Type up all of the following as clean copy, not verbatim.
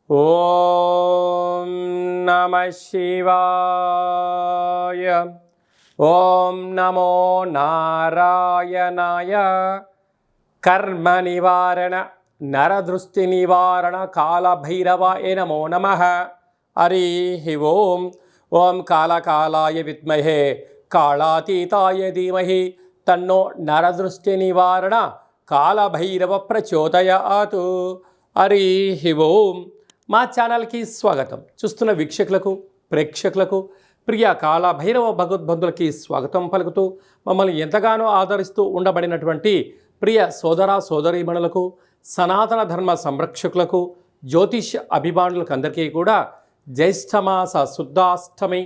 ఓం నమః శివాయ. ఓం నమో నారాయణాయ. కర్మ నివారణ నరదృష్టి నివారణ కాళభైరవాయ నమో నమః. హరి ఓం. ఓం కాళకాలాయ విద్మహే కాళాతీతాయ ధీమహి తన్నో నరదృష్టి నివారణ కాళభైరవ ప్రచోదయాతు. హరి ఓం. మా ఛానల్కి స్వాగతం. చూస్తున్న వీక్షకులకు, ప్రేక్షకులకు, ప్రియ కాళభైరవ భగవద్బంధులకి స్వాగతం పలుకుతూ మమ్మల్ని ఎంతగానో ఆదరిస్తూ ఉండబడినటువంటి ప్రియ సోదర సోదరీమణులకు, సనాతన ధర్మ సంరక్షకులకు, జ్యోతిష్ అభిమానులకు అందరికీ కూడా జ్యేష్ఠమాస శుద్ధాష్టమి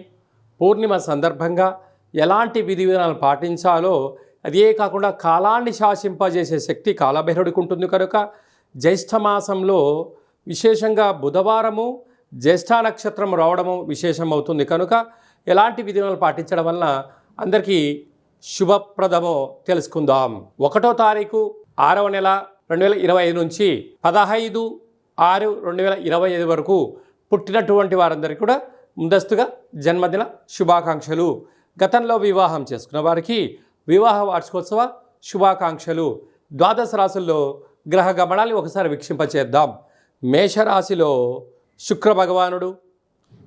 పూర్ణిమ సందర్భంగా ఎలాంటి విధి విధానాలు పాటించాలో, అదే కాకుండా కాలాన్ని శాసింపజేసే శక్తి కాళభైరవుడికి ఉంటుంది కనుక జ్యేష్ఠమాసంలో విశేషంగా బుధవారము జ్యేష్ఠ నక్షత్రం రావడము విశేషం అవుతుంది కనుక ఎలాంటి విధానాలు పాటించడం వలన అందరికీ శుభప్రదమో తెలుసుకుందాం. 1వ తారీఖు 6వ నెల 2025 నుంచి 15/6/2025 వరకు పుట్టినటువంటి వారందరికీ కూడా ముందస్తుగా జన్మదిన శుభాకాంక్షలు. గతంలో వివాహం చేసుకున్న వారికి వివాహ వార్షికోత్సవ శుభాకాంక్షలు. ద్వాదశ రాశుల్లో గ్రహ గమనాన్ని ఒకసారి వీక్షింపచేద్దాం. మేషరాశిలో శుక్ర భగవానుడు,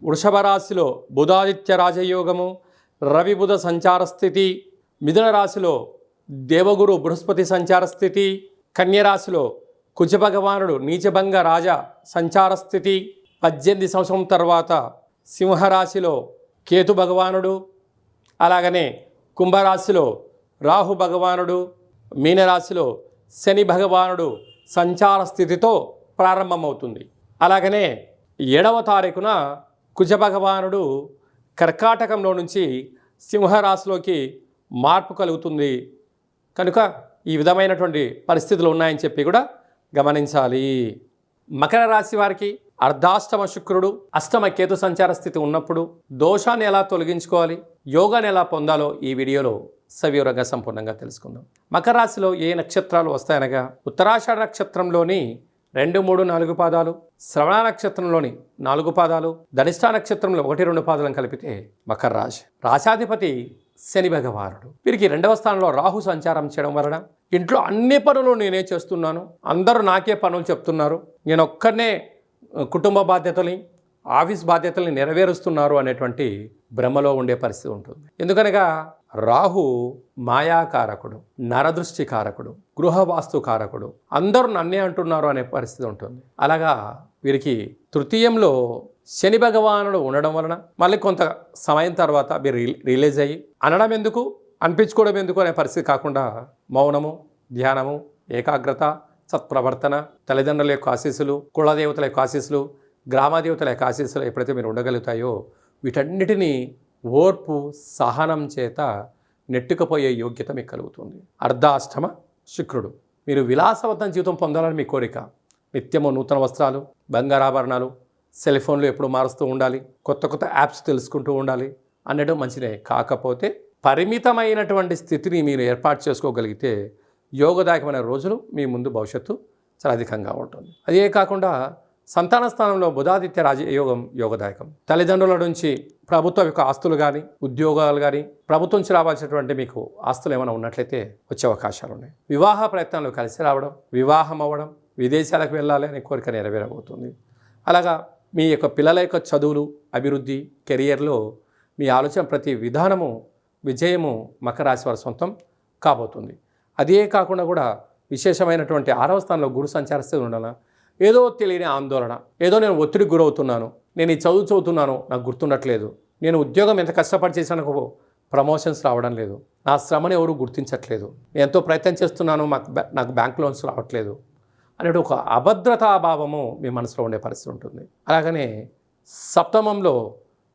వృషభ రాశిలో బుధాదిత్య రాజయోగము, రవి బుధ సంచార స్థితి, మిథున రాశిలో దేవగురు బృహస్పతి సంచార స్థితి, కన్యరాశిలో కుజ భగవానుడు నీచభంగ రాజ సంచార స్థితి, 18 సంవత్సరం తర్వాత సింహరాశిలో కేతు భగవానుడు, అలాగనే కుంభరాశిలో రాహు భగవానుడు, మీనరాశిలో శని భగవానుడు సంచార స్థితితో ప్రారంభమవుతుంది. అలాగనే 7వ తారీఖున కుజ భగవానుడు కర్కాటకంలో నుంచి సింహరాశిలోకి మార్పు కలుగుతుంది కనుక ఈ విధమైనటువంటి పరిస్థితులు ఉన్నాయని చెప్పి కూడా గమనించాలి. మకర రాశి వారికి అర్ధాష్టమ శుక్రుడు, అష్టమ కేతు సంచార స్థితి ఉన్నప్పుడు దోషాన్ని ఎలా తొలగించుకోవాలి, యోగాన్ని ఎలా పొందాలో ఈ వీడియోలో సవివరంగా సంపూర్ణంగా తెలుసుకుందాం. మకర రాశిలో ఏ నక్షత్రాలు వస్తాయనగా ఉత్తరాషాఢ నక్షత్రంలోని 2, 3, 4 పాదాలు, శ్రవణ నక్షత్రంలోని 4 పాదాలు, ధనిష్ఠా నక్షత్రంలో 1, 2 పాదాలను కలిపితే మకర రాశి. రాశాధిపతి శని భగవానుడు. వీరికి 2వ స్థానంలో రాహు సంచారం చేయడం వలన ఇంట్లో అన్ని పనులు నేనే చేస్తున్నాను, అందరూ నాకే పనులు చెప్తున్నారు, నేను ఒక్కనే కుటుంబ బాధ్యతల్ని, ఆఫీస్ బాధ్యతల్ని నెరవేరుస్తున్నారు అనేటువంటి భ్రమలో ఉండే పరిస్థితి ఉంటుంది. ఎందుకనగా రాహు మాయాకారకుడు, నరదృష్టి కారకుడు, గృహవాస్తు కారకుడు, అందరూ నన్నే అంటున్నారు అనే పరిస్థితి ఉంటుంది. అలాగా వీరికి తృతీయంలో శని భగవానుడు ఉండడం వలన మళ్ళీ కొంత సమయం తర్వాత మీరు రిలీజ్ అయ్యి అనడం ఎందుకు, అనిపించుకోవడం ఎందుకు అనే పరిస్థితి కాకుండా మౌనము, ధ్యానము, ఏకాగ్రత, సత్ప్రవర్తన, తల్లిదండ్రుల యొక్క ఆశీస్సులు, కులదేవతల యొక్క ఆశీస్సులు, గ్రామదేవతల యొక్క ఆశీస్సులు ఎప్పుడైతే మీరు ఉండగలుగుతాయో వీటన్నిటినీ ఓర్పు, సహనం చేత నెట్టుకుపోయే యోగ్యత మీకు కలుగుతుంది. అర్ధాష్టమ శుక్రుడు. మీరు విలాసవంతం జీవితం పొందాలని మీ కోరిక. నిత్యము నూతన వస్త్రాలు, బంగారాభరణాలు, సెల్ ఫోన్లు ఎప్పుడు మారుస్తూ ఉండాలి, కొత్త కొత్త యాప్స్ తెలుసుకుంటూ ఉండాలి అనడం మంచిదే. కాకపోతే పరిమితమైనటువంటి స్థితిని మీరు ఏర్పాటు చేసుకోగలిగితే యోగదాయకమైన రోజులు మీ ముందు భవిష్యత్తు చాలా అధికంగా ఉంటుంది. అదే కాకుండా సంతాన స్థానంలో బుధాదిత్య రాజయోగం యోగదాయకం. తల్లిదండ్రుల నుంచి ప్రభుత్వ యొక్క ఆస్తులు కానీ, ఉద్యోగాలు కానీ, ప్రభుత్వం నుంచి రావాల్సినటువంటి మీకు ఆస్తులు ఏమైనా ఉన్నట్లయితే వచ్చే అవకాశాలు ఉన్నాయి. వివాహ ప్రయత్నాలు కలిసి రావడం, వివాహం అవ్వడం, విదేశాలకు వెళ్ళాలి అనే కోరిక నెరవేరబోతుంది. అలాగా మీ యొక్క పిల్లల యొక్క చదువులు, అభివృద్ధి, కెరియర్లో మీ ఆలోచన ప్రతి విధానము, విజయము మకర రాశి వారి సొంతం కాబోతుంది. అదే కాకుండా కూడా విశేషమైనటువంటి 6వ స్థానంలో గురు సంచారిస్తూ ఉండాలా, ఏదో తెలియని ఆందోళన, ఏదో నేను ఒత్తిడికి గురవుతున్నాను, నేను ఈ చదువుతున్నాను నాకు గుర్తుండట్లేదు, నేను ఉద్యోగం ఎంత కష్టపడి చేసినా ప్రమోషన్స్ రావడం లేదు, నా శ్రమను ఎవరు గుర్తించట్లేదు, నేను ఎంతో ప్రయత్నం చేస్తున్నాను నాకు బ్యాంక్ లోన్స్ రావట్లేదు అనే ఒక అభద్రతాభావము మీ మనసులో ఉండే పరిస్థితి ఉంటుంది. అలాగనే సప్తమంలో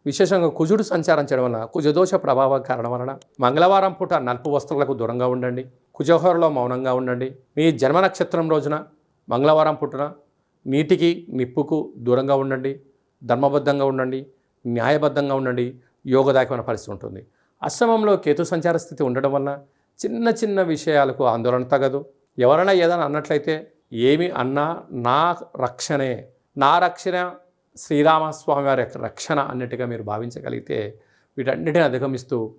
విశేషంగా కుజుడు సంచారం చేయడం వలన, కుజదోష ప్రభావం కారణం వలన మంగళవారం పూట నలుపు వస్తువులకు దూరంగా ఉండండి, కుజహోరలో మౌనంగా ఉండండి. మీ జన్మ నక్షత్రం రోజున మంగళవారం పుట్టున నీటికి, నిప్పుకు దూరంగా ఉండండి, ధర్మబద్ధంగా ఉండండి, న్యాయబద్ధంగా ఉండండి. యోగదాయకమైన పరిస్థితి ఉంటుంది. అష్టమంలో కేతు సంచార స్థితి ఉండడం వలన చిన్న చిన్న విషయాలకు ఆందోళన తగదు. ఎవరైనా ఏదైనా అన్నట్లయితే ఏమి అన్నా నా రక్షణే, నా రక్షణ శ్రీరామస్వామి వారి యొక్క రక్షణ అన్నట్టుగా మీరు భావించగలిగితే వీటన్నిటిని అధిగమిస్తూ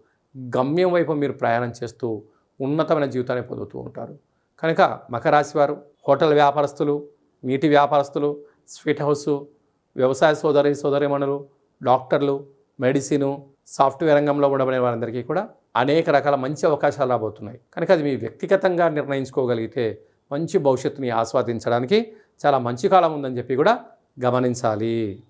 గమ్యం వైపు మీరు ప్రయాణం చేస్తూ ఉన్నతమైన జీవితాన్ని పొందుతూ ఉంటారు. కనుక మకర రాశి వారు హోటల్ వ్యాపారస్తులు, నీటి వ్యాపారస్తులు, స్వీట్ హౌసు, వ్యవసాయ సోదరిమణులు, డాక్టర్లు, మెడిసిను, సాఫ్ట్వేర్ రంగంలో ఉండబడిన వారందరికీ కూడా అనేక రకాల మంచి అవకాశాలు రాబోతున్నాయి. కనుక అది మీ వ్యక్తిగతంగా నిర్ణయించుకోగలిగితే మంచి భవిష్యత్తుని ఆస్వాదించడానికి చాలా మంచి కాలం ఉందని చెప్పి కూడా గమనించాలి.